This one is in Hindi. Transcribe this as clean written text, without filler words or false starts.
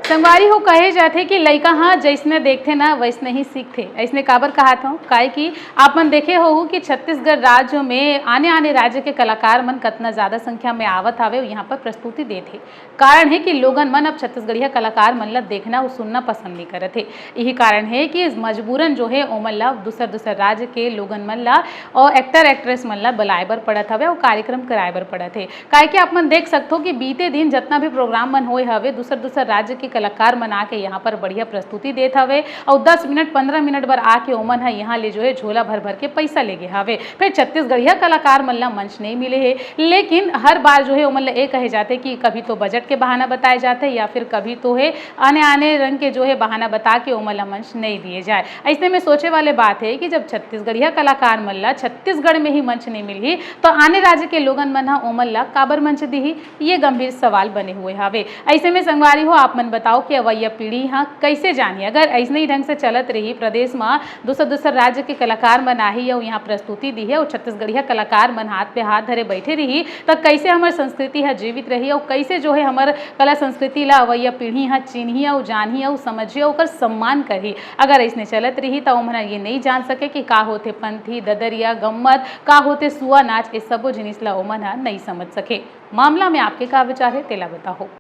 संगवारी हो कहे जाथे कि लइका हाँ जैसने देखथे ना वैसने ही सीखथे। ऐसने काबर कहात हूँ काहे कि आप मन देखे हो कि छत्तीसगढ़ राज्य में आने आने राज्य के कलाकार मन कितना ज़्यादा संख्या में आवत हावे और यहाँ पर प्रस्तुति देथे। कारण है कि लोगन मन अब छत्तीसगढ़िया कलाकार मन ला देखना और सुनना पसंद नहीं करत है। यही कारण है कि मजबूरन जो है ओमन ला दूसर दूसर राज्य के लोगन मन ला और एक्टर एक्ट्रेस मन ला बुलाए बर पड़त हवे और कार्यक्रम कराए बर पड़त है। काहे कि आप मन देख सकते कि बीते दिन जितना भी प्रोग्राम मन होए हवे दूसर दूसर राज्य के कलाकार मन आके यहाँ पर बढ़िया प्रस्तुति देत हवे और 10 मिनट 15 मिनट बर आके ओमन है यहाँ ले जो है झोला भर भर के पैसा ले गे हवे। फिर छत्तीसगढ़िया कलाकार मन ला मंच नहीं मिले है, लेकिन हर बार जो है ओमन ला ये कहे जाते कि कभी तो बजट के बहाना बताए जाते या फिर कभी तो है आने आने रंग के जो है बहाना बता के ओमन ला मंच नहीं दिए जाए। ऐसे में सोचे वाले बात है कि जब छत्तीसगढ़िया कलाकार मन ला छत्तीसगढ़ में ही मंच नहीं मिली तो आने राज्य के लोगन मन हा ओमन ला काबर मंच दी, ये गंभीर सवाल बने हुए हवे। ऐसे में संगवारी हो आप मन बताओ कि अवैया पीढ़ी हाँ कैसे जानी अगर ऐसे ही ढंग से चलत रही प्रदेश में दूसर दूसर राज्य के कलाकार मन आही और यहाँ प्रस्तुति दी है और छत्तीसगढ़िया कलाकार मन हाथ पे हाथ धरे बैठे रही तो कैसे हमार संस्कृति है जीवित रही और कैसे जो है हमार कला संस्कृति ला अवैया पीढ़ी हाँ चिन्ही और जानी और समझिए और सम्मान करी। अगर ऐसने चलत रही तो ओमन ये नहीं जान सके कि का होते पंथी ददरिया गम्मत का होते सुआ नाच ये सबो जिनिस ला ओमन नहीं समझ सके। मामला में आपके का विचार है तेला बताओ।